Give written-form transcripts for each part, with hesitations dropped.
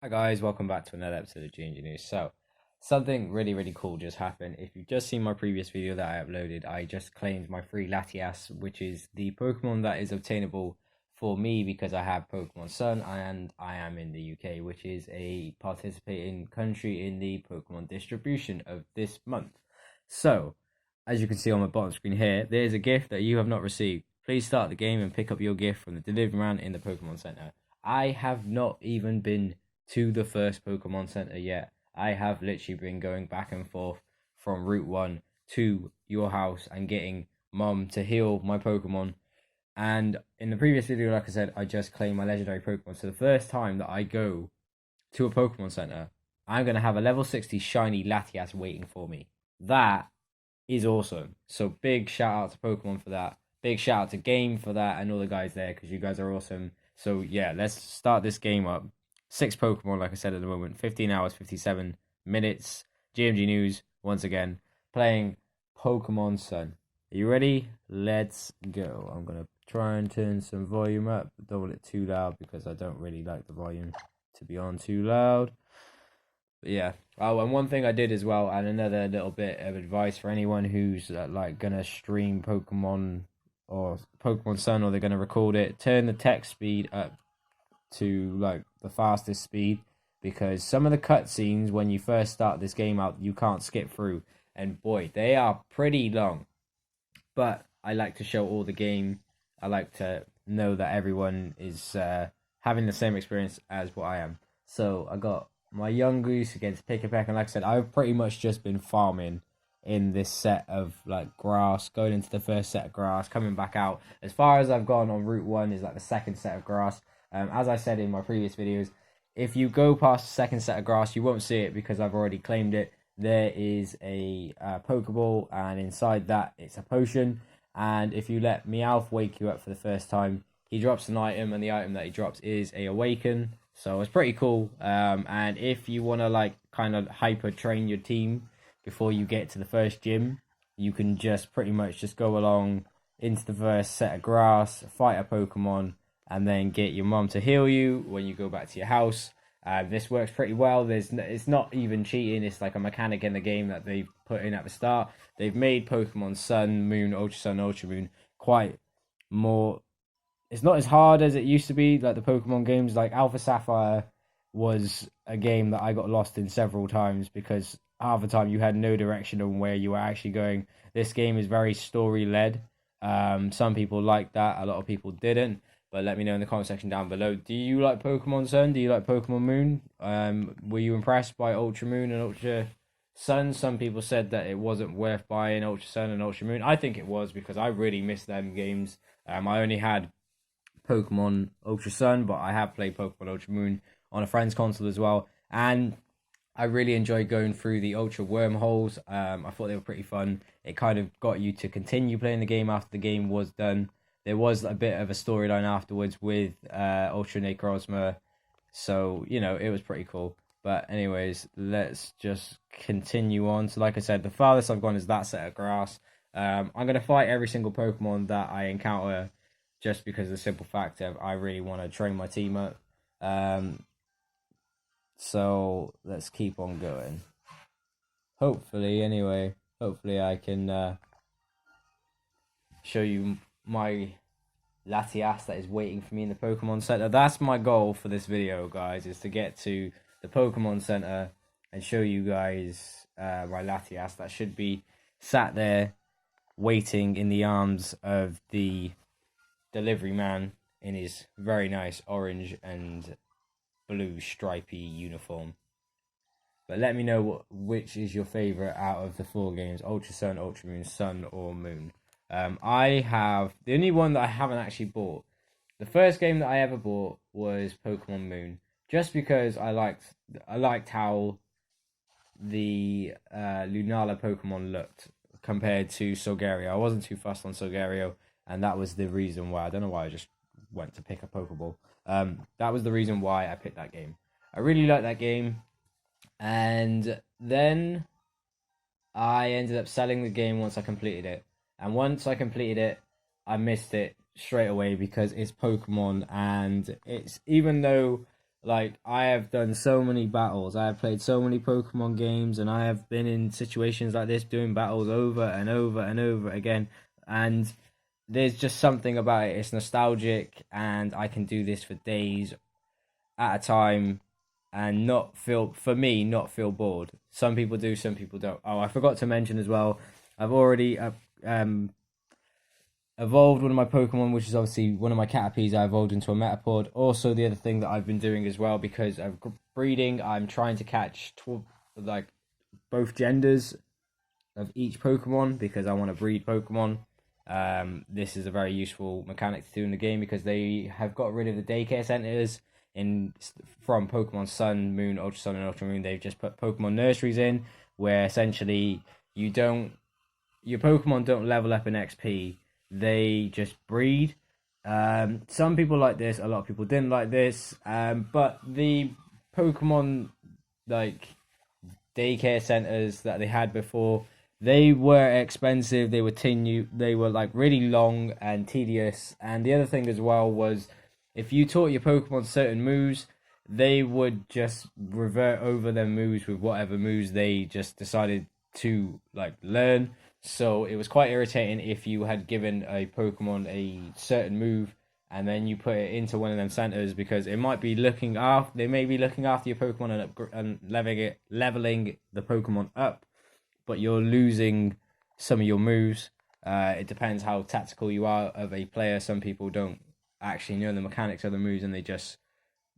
Hi guys, welcome back to another episode of GNG News. So, something really cool just happened. If you've just seen my previous video that I uploaded, I just claimed my free Latias, which is the Pokemon that is obtainable for me because I have Pokemon Sun and I am in the UK, which is a participating country in the Pokemon distribution of this month. So, as you can see on my bottom screen here, there's a gift that you have not received. Please start the game and pick up your gift from the delivery man in the Pokemon Center. I have not even been to the first Pokemon Center yet. I have literally been going back and forth from Route 1 to your house and getting Mom to heal my Pokemon. And in the previous video, like I said, I just claimed my legendary Pokemon. So the first time that I go to a Pokemon Center, I'm going to have a level 60 shiny Latias waiting for me. That is awesome. So big shout out to Pokemon for that. Big shout out to Game for that and all the guys there because you guys are awesome. So yeah, let's start this game up. 6 Pokemon, like I said at the moment. 15 hours, 57 minutes. GMG News, once again, playing Pokemon Sun. Are you ready? Let's go. I'm going to try and turn some volume up. Don't want it too loud because I don't really like the volume to be on too loud. But yeah. Oh, and one thing I did as well, and another little bit of advice for anyone who's like going to stream Pokemon or Pokemon Sun or they're going to record it, turn the text speed up to like the fastest speed because some of the cutscenes when you first start this game out you can't skip through, and boy, they are pretty long. But I like to show all the game. I like to know that everyone is having the same experience as what I am. So I got my young goose against Pick-a-Peck, and like I said, I've pretty much just been farming in this set of like grass, going into the first set of grass, coming back out. As far as I've gone on Route 1 is like the second set of grass. As I said in my previous videos, if you go past the second set of grass, you won't see it because I've already claimed it. There is a Pokeball, and inside that, it's a potion. And if you let Meowth wake you up for the first time, he drops an item, and the item that he drops is a Awaken. So it's pretty cool. And if you want to like kind of hyper train your team before you get to the first gym, you can just pretty much just go along into the first set of grass, fight a Pokemon, and then get your mom to heal you when you go back to your house. This works pretty well. It's not even cheating. It's like a mechanic in the game that they've put in at the start. They've made Pokemon Sun, Moon, Ultra Sun, Ultra Moon quite more. It's not as hard as it used to be. Like the Pokemon games, like Alpha Sapphire was a game that I got lost in several times because half the time you had no direction on where you were actually going. This game is very story led. Some people liked that. A lot of people didn't. But let me know in the comment section down below. Do you like Pokemon Sun? Do you like Pokemon Moon? Were you impressed by Ultra Moon and Ultra Sun? Some people said that it wasn't worth buying Ultra Sun and Ultra Moon. I think it was because I really missed them games. I only had Pokemon Ultra Sun, but I have played Pokemon Ultra Moon on a friend's console as well. And I really enjoyed going through the Ultra Wormholes. I thought they were pretty fun. It kind of got you to continue playing the game after the game was done. There was a bit of a storyline afterwards with Ultra Necrozma, so you know it was pretty cool. But anyways, let's just continue on. So like I said, the farthest I've gone is that set of grass. I'm gonna fight every single Pokemon that I encounter, just because of the simple fact of I really want to train my team up. So let's keep on going. Hopefully, anyway, hopefully I can show you my Latias that is waiting for me in the Pokemon Center. That's my goal for this video, guys, is to get to the Pokemon Center and show you guys my Latias that should be sat there waiting in the arms of the delivery man in his very nice orange and blue stripy uniform. But let me know which is your favorite out of the 4 games: Ultra Sun, Ultra Moon, Sun, or Moon. I have the only one that I haven't actually bought. The first game that I ever bought was Pokemon Moon, just because I liked how the Lunala Pokemon looked compared to Solgario. I wasn't too fussed on Solgario, and that was the reason why. I don't know why I just went to pick a Pokeball. That was the reason why I picked that game. I really liked that game, and then I ended up selling the game once I completed it. And once I completed it, I missed it straight away because it's Pokemon, and it's even though Like, I have done so many battles. I have played so many Pokemon games, and I have been in situations like this doing battles over and over and over again. And there's just something about it. It's nostalgic, and I can do this for days at a time and not feel, for me, not feel bored. Some people do, some people don't. Oh, I forgot to mention as well, I've already um evolved one of my Pokemon, which is obviously one of my Caterpies. I evolved into a Metapod. Also, the other thing that I've been doing as well, because of breeding, I'm trying to catch like both genders of each Pokemon because I want to breed Pokemon. This is a very useful mechanic to do in the game because they have got rid of the daycare centers in from Pokemon Sun, Moon, Ultra Sun, and Ultra Moon. They've just put Pokemon nurseries in where essentially you don't your Pokemon don't level up in XP. They just breed. Some people like this. A lot of people didn't like this. But the Pokemon like daycare centers that they had before, they were expensive. They were They were like really long and tedious. And the other thing as well was, if you taught your Pokemon certain moves, they would just revert over their moves with whatever moves they just decided to like learn. So it was quite irritating if you had given a Pokemon a certain move and then you put it into one of them centers because it might be looking after they may be looking after your Pokemon and leveling the Pokemon up, but you're losing some of your moves. It depends how tactical you are of a player. Some people don't actually know the mechanics of the moves and they just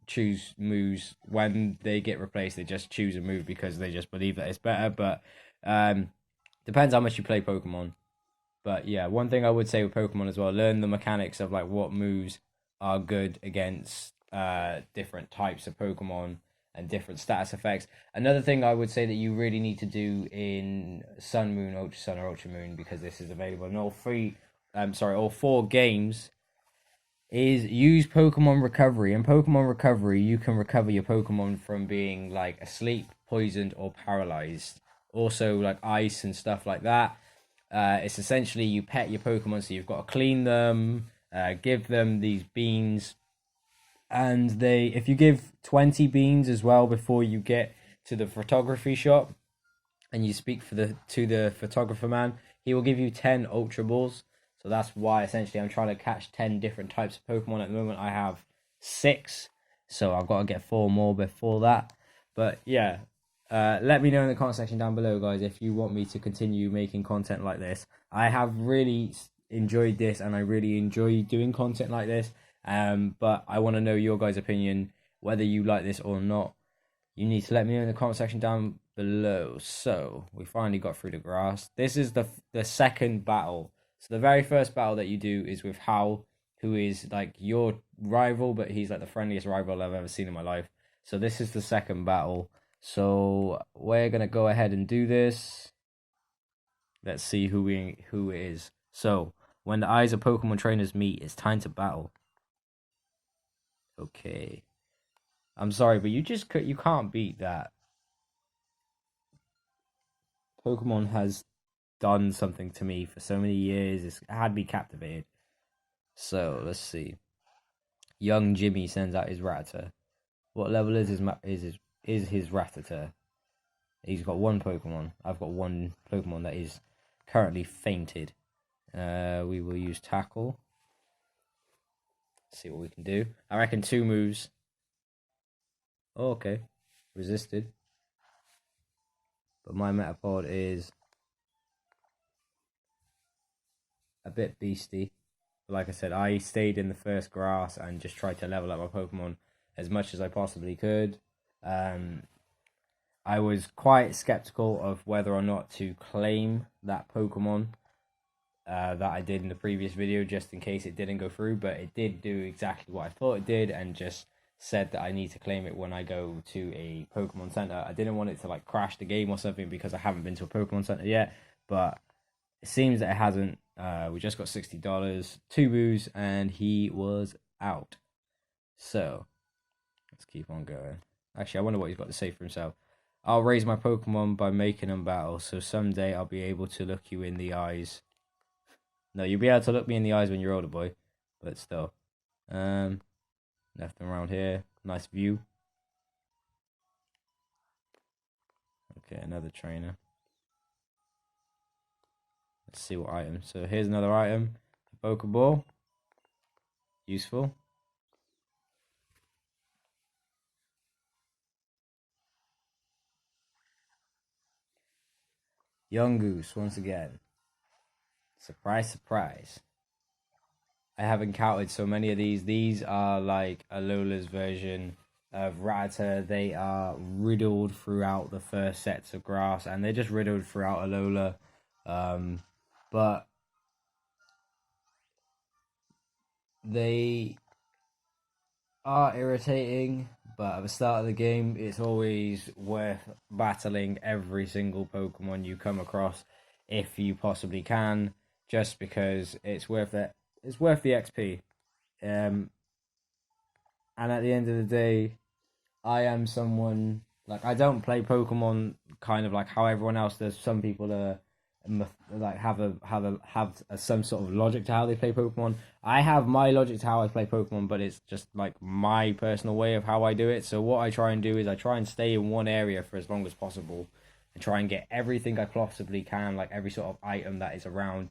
choose moves when they get replaced. They just choose a move because they just believe that it's better. But depends how much you play Pokemon. But yeah, one thing I would say with Pokemon as well, learn the mechanics of like what moves are good against different types of Pokemon and different status effects. Another thing I would say that you really need to do in Sun, Moon, Ultra Sun, or Ultra Moon, because this is available in all four games, is use Pokemon Recovery. In Pokemon Recovery, you can recover your Pokemon from being like asleep, poisoned, or paralyzed. Also, like ice and stuff like that. It's essentially you pet your Pokemon, so you've got to clean them, give them these beans, and if you give 20 beans as well before you get to the photography shop, and you speak to the photographer man, he will give you 10 Ultra Balls. So that's why essentially I'm trying to catch 10 different types of Pokemon. At the moment I have 6, so I've got to get 4 more before that. But yeah, let me know in the comment section down below, guys, if you want me to continue making content like this. I have really enjoyed this, and I really enjoy doing content like this. But I want to know your guys' opinion, whether you like this or not. You need to let me know in the comment section down below. So we finally got through the grass. This is the second battle. So the very first battle that you do is with Hal, who is like your rival, but he's like the friendliest rival I've ever seen in my life. So this is the second battle. So we're gonna go ahead and do this. Let's see who it is. So when the eyes of Pokemon trainers meet, it's time to battle. Okay. I'm sorry, but you can't beat that. Pokemon has done something to me for so many years. It's had me captivated. So let's see. Young Jimmy sends out his Rattata. What level is his Rattata? He's got one Pokemon. I've got one Pokemon that is currently fainted. We will use Tackle. See what we can do. I reckon 2 moves. Oh, okay. Resisted. But my Metapod is a bit beastie. Like I said, I stayed in the first grass and just tried to level up my Pokemon as much as I possibly could. I was quite skeptical of whether or not to claim that Pokemon that I did in the previous video, just in case it didn't go through, but it did do exactly what I thought it did, and just said that I need to claim it when I go to a Pokemon Center. I didn't want it to like crash the game or something because I haven't been to a Pokemon Center yet, but it seems that it hasn't. We just got $60, 2 boos, and he was out. So let's keep on going. Actually, I wonder what he's got to say for himself. I'll raise my Pokemon by making them battle, so someday I'll be able to look you in the eyes. No, you'll be able to look me in the eyes when you're older, boy. But still. Left and around here. Nice view. Okay, another trainer. Let's see what item. So here's another item. A Pokeball. Useful. Yungoos once again. Surprise, surprise. I have encountered so many of these. These are like Alola's version of Rattata. They are riddled throughout the first sets of grass, and they're just riddled throughout Alola. But they are irritating. But at the start of the game, it's always worth battling every single Pokemon you come across, if you possibly can, just because it's worth it. It's worth the XP. And at the end of the day, I am someone like I don't play Pokemon kind of like how everyone else does. Some people are like have some sort of logic to how they play Pokemon. I have my logic to how I play Pokemon, but it's just like my personal way of how I do it. So what I try and do is I try and stay in one area for as long as possible and try and get everything I possibly can, like every sort of item that is around,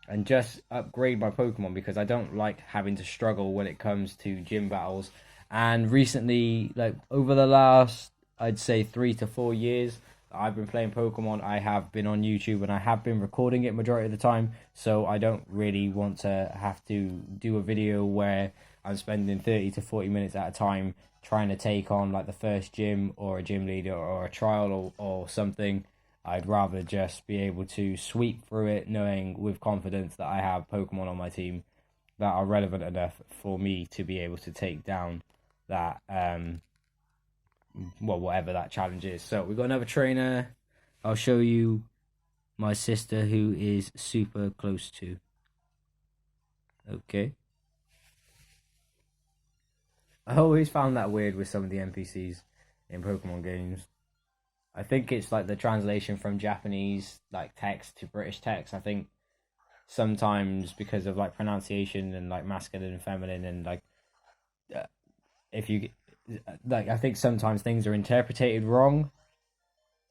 and just upgrade my Pokemon because I don't like having to struggle when it comes to gym battles. And recently, like over the last, I'd say 3 to 4 years, I've been playing Pokemon. I have been on YouTube and I have been recording it majority of the time. So I don't really want to have to do a video where I'm spending 30 to 40 minutes at a time trying to take on like the first gym or a gym leader or a trial or something. I'd rather just be able to sweep through it knowing with confidence that I have Pokemon on my team that are relevant enough for me to be able to take down that whatever that challenge is. So we've got another trainer. I'll show you my sister who is super close to. Okay. I always found that weird with some of the NPCs in Pokemon games. I think it's like the translation from Japanese like text to British text. I think sometimes because of like pronunciation and like masculine and feminine and like if you like I think sometimes things are interpreted wrong.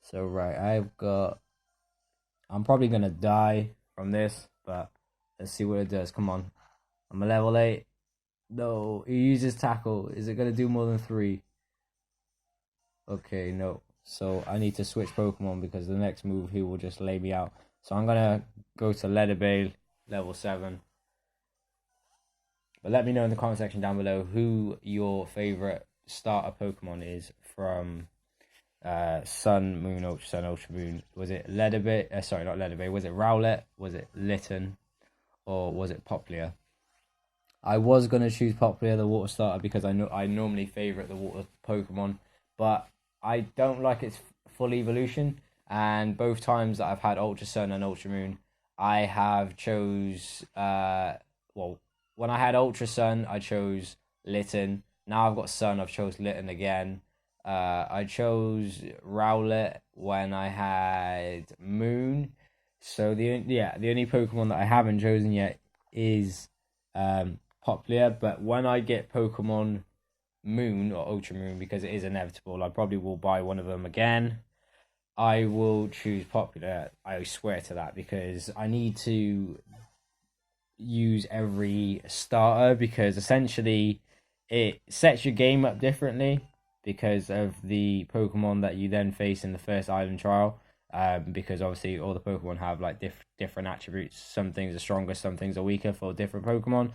So right, I'm probably gonna die from this, but let's see what it does. Come on. I'm a level 8. No, he uses tackle. Is it gonna do more than 3? Okay, no. So I need to switch Pokemon because the next move he will just lay me out. So I'm gonna go to Leatherbail, level 7. But let me know in the comment section down below who your favorite starter Pokemon is from Sun, Moon, Ultra Sun, Ultra Moon. Was it Leatherbail? Sorry, not Leatherbail. Was it Rowlet? Was it Litten? Or was it Popplio? I was gonna choose Popplio, the water starter, because I know I normally favorite the water Pokemon, but I don't like its full evolution. And both times that I've had Ultra Sun and Ultra Moon, I have chose well, when I had Ultra Sun, I chose Litten. Now I've got Sun, I've chose Litten again. I chose Rowlet when I had Moon. So the only Pokemon that I haven't chosen yet is Popplio. But when I get Pokemon Moon or Ultra Moon, because it is inevitable, I probably will buy one of them again. I will choose Popplio. I swear to that, because I need to use every starter, because essentially it sets your game up differently because of the Pokemon that you then face in the first island trial. Because obviously all the Pokemon have like different attributes. Some things are stronger, some things are weaker for different Pokemon.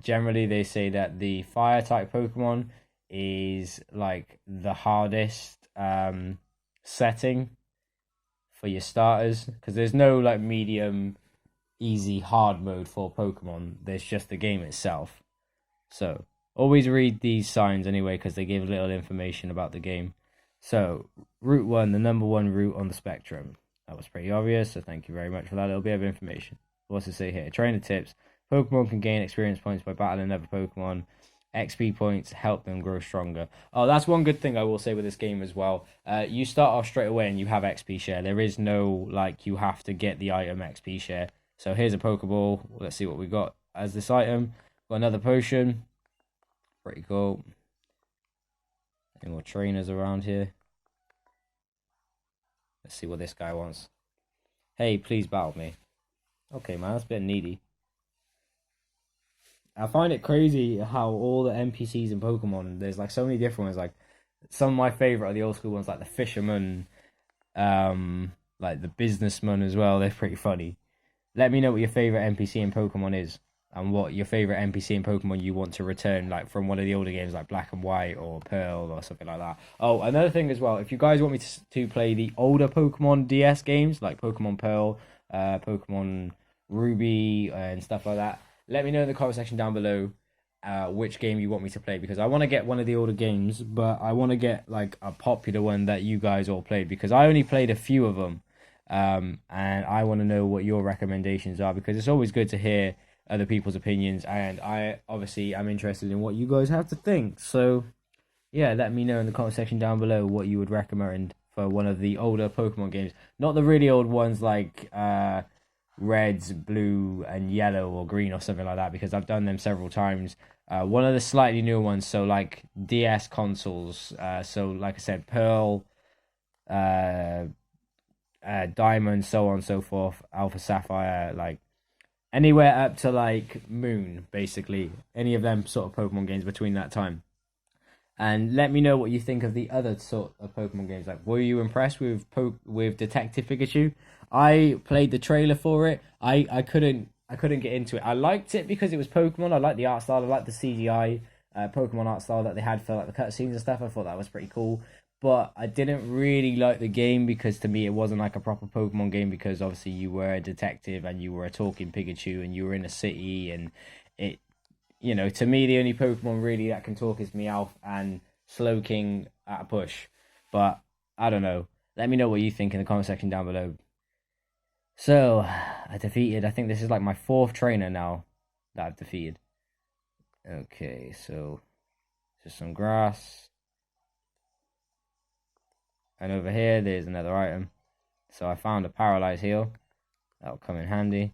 Generally they say that the fire type Pokemon is like the hardest setting for your starters, because there's no like medium, easy, hard mode for Pokemon. There's just the game itself. So always read these signs anyway, because they give little information about the game. So Route 1, the number 1 route on the spectrum. That was pretty obvious, so thank you very much for that little bit of information. What's it say here? Trainer tips. Pokemon can gain experience points by battling other Pokemon. XP points help them grow stronger. Oh, that's one good thing I will say with this game as well. You start off straight away and you have XP share. There is no, like, you have to get the item XP share. So here's a Pokeball. Let's see what we got as this item. Got another potion. Pretty cool. Any more trainers around here? Let's see what this guy wants. Hey, please battle me. Okay, man, that's a bit needy. I find it crazy how all the NPCs in Pokemon, there's like so many different ones. Like some of my favorite are the old school ones, like the fisherman, like the businessman as well. They're pretty funny. Let me know what your favorite NPC in Pokemon is, and what your favorite NPC in Pokemon you want to return, like from one of the older games, like Black and White or Pearl or something like that. Oh, another thing as well, if you guys want me to play the older Pokemon DS games, like Pokemon Pearl, Pokemon Ruby, and stuff like that, let me know in the comment section down below which game you want me to play, because I want to get one of the older games, but I want to get like a popular one that you guys all played, because I only played a few of them. And I want to know what your recommendations are, because it's always good to hear other people's opinions, and I obviously am interested in what you guys have to think. So yeah, let me know in the comment section down below what you would recommend for one of the older Pokemon games, not the really old ones like Reds, Blue, and Yellow or Green or something like that, because I've done them several times. One of the slightly newer ones, so like DS consoles. So like I said, Pearl, Diamond, so on and so forth, Alpha Sapphire, like anywhere up to like Moon, basically. Any of them sort of Pokemon games between that time. And let me know what you think of the other sort of Pokemon games. Like, were you impressed with Detective Pikachu? I played the trailer for it. I couldn't get into it. I liked it because it was Pokemon. I liked the art style. I liked the CGI Pokemon art style that they had for like the cutscenes and stuff. I thought that was pretty cool. But I didn't really like the game, because to me it wasn't like a proper Pokemon game, because obviously you were a detective and you were a talking Pikachu and you were in a city, and it, to me, the only Pokemon really that can talk is Meowth and Slowking at a push. But I don't know. Let me know what you think in the comment section down below. So, I think this is like my fourth trainer now that I've defeated. Okay, so just some grass. And over here, there's another item. So I found a paralyzed heal. That'll come in handy.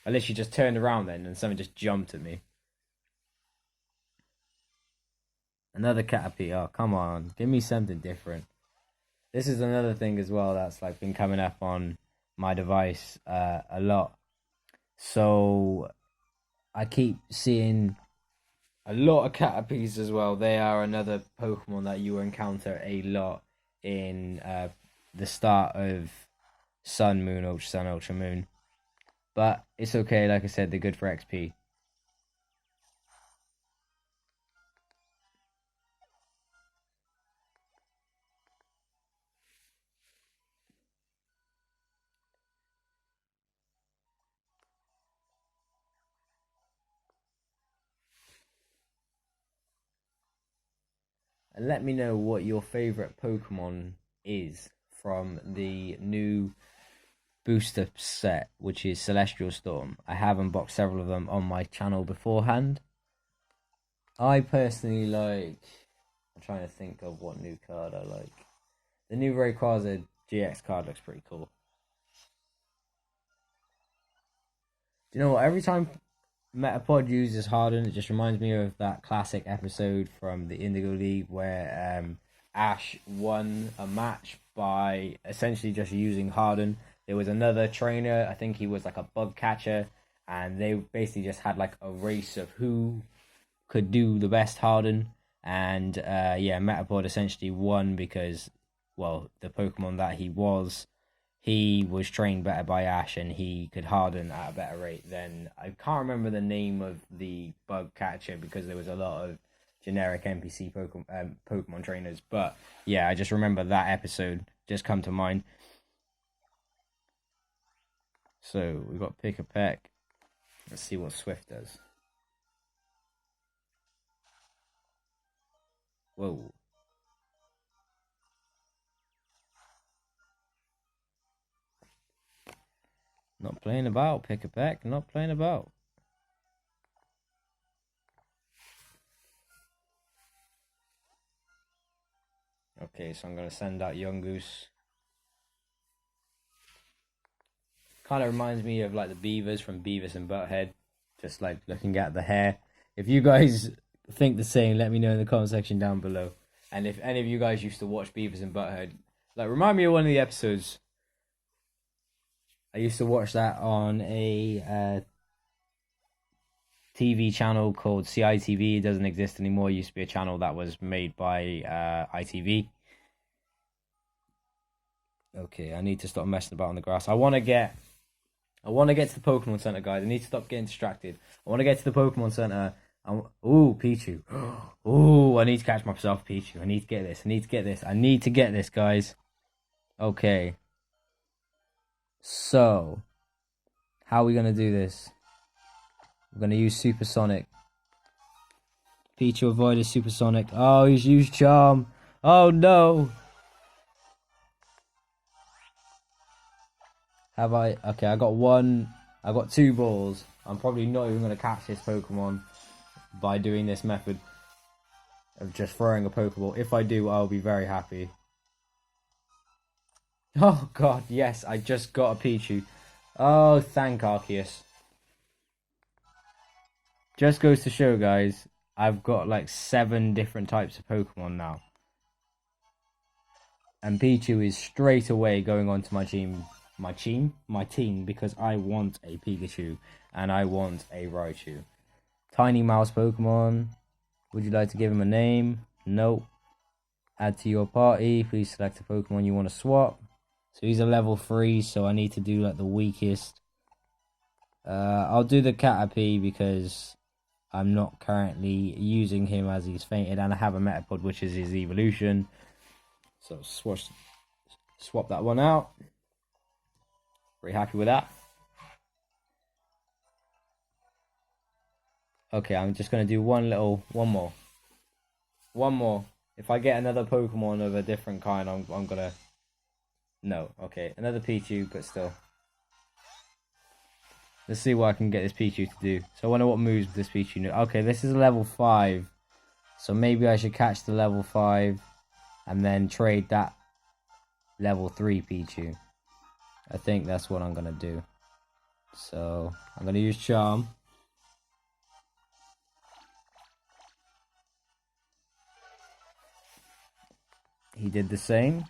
I literally just turned around then and something just jumped at me. Another Caterpie. Oh, come on. Give me something different. This is another thing as well that's like been coming up on my device a lot. So I keep seeing a lot of Caterpies as well. They are another Pokemon that you encounter a lot in the start of Sun, Moon, Ultra Sun, Ultra Moon. But it's okay, like I said, they're good for XP. And let me know what your favorite Pokemon is from the new booster set, which is Celestial Storm. I have unboxed several of them on my channel beforehand. I personally like. I'm trying to think of what new card I like. The new Rayquaza GX card looks pretty cool. Do you know what? Every time Metapod uses Harden, it just reminds me of that classic episode from the Indigo League where Ash won a match by essentially just using Harden. There was another trainer, I think he was like a bug catcher, and they basically just had like a race of who could do the best Harden. And yeah, Metapod essentially won because, well, the Pokemon that he was trained better by Ash, and he could harden at a better rate than, I can't remember the name of the bug catcher because there was a lot of generic NPC Pokemon trainers. But yeah, I just remember that episode just come to mind. So we've got Pick a Peck. Let's see what Swift does. Whoa. Not playing about, Pick a Peck. Not playing about. Okay, so I'm going to send out Yungoos. Kind of reminds me of like the beavers from Beavis and Butthead. Just like looking at the hair. If you guys think the same, let me know in the comment section down below. And if any of you guys used to watch Beavis and Butthead, like remind me of one of the episodes I used to watch that on a TV channel called CITV. It doesn't exist anymore. It used to be a channel that was made by ITV. Okay, I need to stop messing about on the grass. I want to get to the Pokemon Center, guys. I need to stop getting distracted. I want to get to the Pokemon Center. Ooh, Pichu. Ooh, I need to catch myself, Pichu. I need to get this. I need to get this. I need to get this, guys. Okay. So, how are we going to do this? We're going to use Supersonic. Pichu avoided Supersonic. Oh, he's used Charm. Oh, no. Have I? Okay, I got 2 balls. I'm probably not even going to catch this Pokemon by doing this method of just throwing a Pokeball. If I do, I'll be very happy. Oh god, yes, I just got a Pichu. Oh, thank Arceus. Just goes to show, guys, I've got like 7 different types of Pokemon now. And Pichu is straight away going on to my team, because I want a Pikachu and I want a Raichu. Tiny Mouse Pokemon. Would you like to give him a name? Nope. Add to your party. Please select a Pokemon you want to swap. So he's a level 3, so I need to do like the weakest. I'll do the Caterpie because I'm not currently using him as he's fainted, and I have a Metapod, which is his evolution. So swap that one out. Very happy with that. Okay, I'm just gonna do one more. If I get another Pokemon of a different kind, I'm gonna. No, okay, another Pichu, but still. Let's see what I can get this Pichu to do. So I wonder what moves this Pichu. Okay, this is a level 5, so maybe I should catch the level 5, and then trade that level 3 Pichu. I think that's what I'm gonna do. So I'm gonna use Charm. He did the same.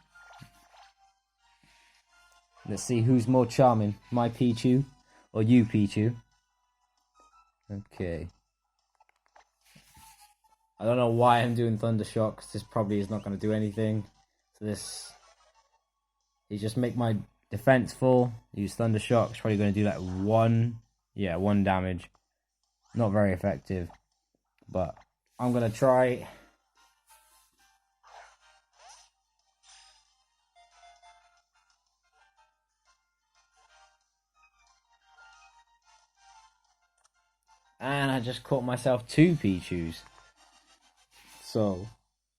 Let's see who's more charming, my Pichu or you, Pichu. Okay. I don't know why I'm doing Thunder Shock, because this probably is not going to do anything. So this... You just make my defense full. Use Thunder Shock. It's probably going to do like 1... Yeah, 1 damage. Not very effective. But I'm going to try... And I just caught myself 2 Pichus. So,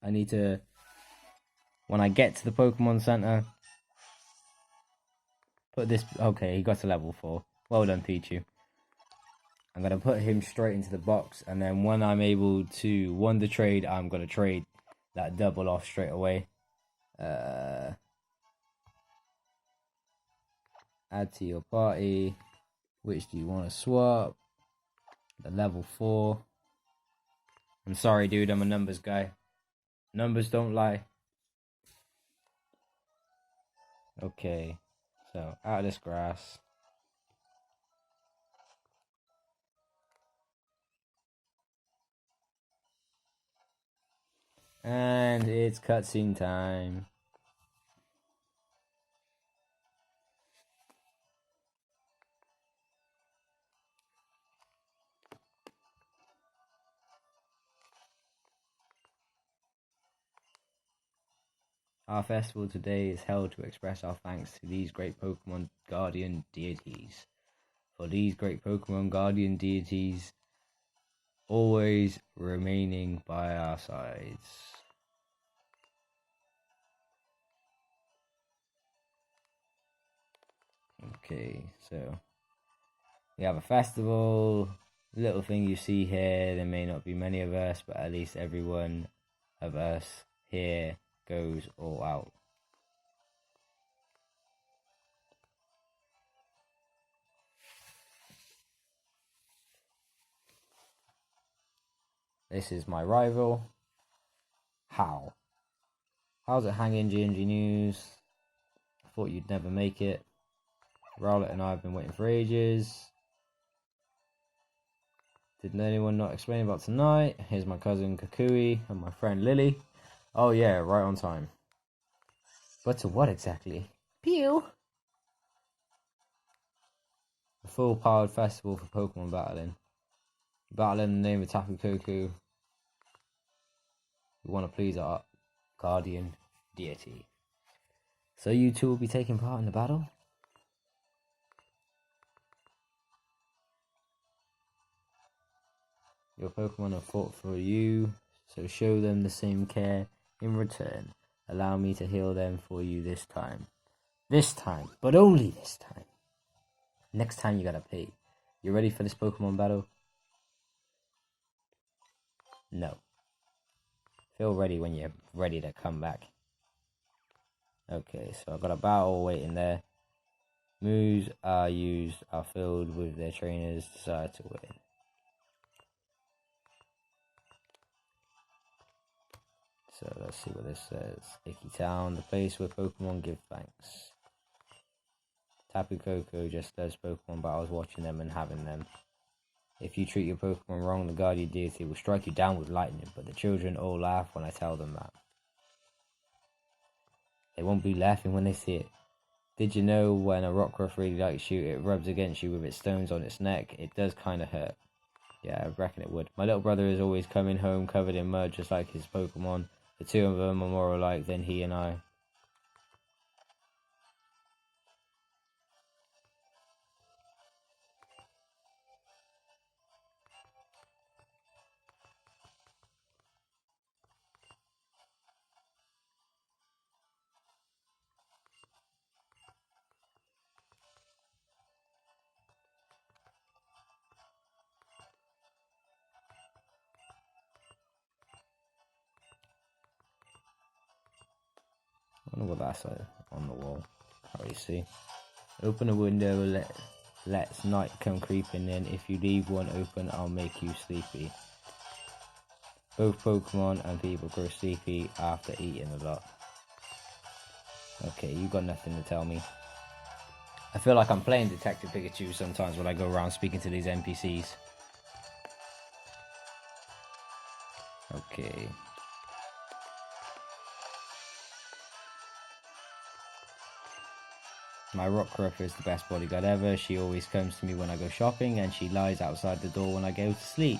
I need to... When I get to the Pokemon Center... Put this... Okay, he got to level 4. Well done, Pichu. I'm going to put him straight into the box. And then when I'm able to Wonder Trade, I'm going to trade that double off straight away. Add to your party. Which do you want to swap? The level 4. I'm sorry, dude. I'm a numbers guy. Numbers don't lie. Okay. So, out of this grass. And it's cutscene time. Our festival today is held to express our thanks to these great Pokemon guardian deities. For these great Pokemon guardian deities always remaining by our sides. Okay, so we have a festival. Little thing you see here, there may not be many of us, but at least every one of us here goes all out. This is my rival. How? How's it hanging, GNG News? I thought you'd never make it. Rowlet and I have been waiting for ages. Did anyone not explain about tonight? Here's my cousin Kukui and my friend Lily. Oh yeah, right on time. But to what exactly? Pew! A full-powered festival for Pokemon battling. Battling in the name of Tapu Koko. We want to please our guardian deity. So you two will be taking part in the battle? Your Pokemon have fought for you, so show them the same care in return. Allow me to heal them for you this time. This time, but only this time. Next time you gotta pay. You ready for this Pokemon battle? No. Feel ready when you're ready to come back. Okay, so I've got a battle waiting there. Moves used are filled with their trainers' desire to win. So let's see what this says. Icky Town, the place where Pokemon give thanks. Tapu Koko just does Pokemon battles, watching them and having them. If you treat your Pokemon wrong, the guardian deity will strike you down with lightning, but the children all laugh when I tell them that. They won't be laughing when they see it. Did you know when a Rockruff really likes you, it rubs against you with its stones on its neck? It does kind of hurt. Yeah, I reckon it would. My little brother is always coming home covered in mud just like his Pokemon. The two of them are more alike than he and I. I wonder what that's like on the wall. Can't really see. Open a window, lets night come creeping in. If you leave one open, I'll make you sleepy. Both Pokemon and people grow sleepy after eating a lot. Okay, you got nothing to tell me. I feel like I'm playing Detective Pikachu sometimes when I go around speaking to these NPCs. Okay. My Rockruff is the best bodyguard ever. She always comes to me when I go shopping, and she lies outside the door when I go to sleep.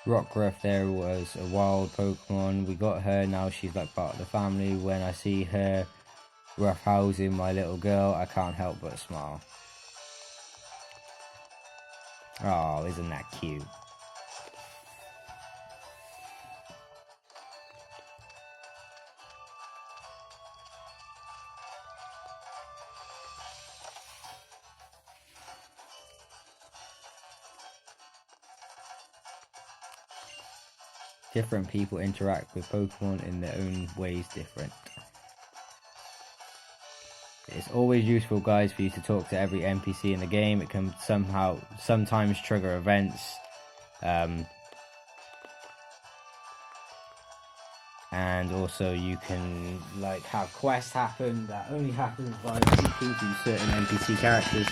Rockruff there was a wild Pokemon. We got her, now she's like part of the family. When I see her roughhousing my little girl, I can't help but smile. Oh, isn't that cute? Different people interact with Pokemon in their own ways different. It's always useful, guys, for you to talk to every NPC in the game. It can sometimes trigger events. And also you can like have quests happen that only happen by speaking to certain NPC characters.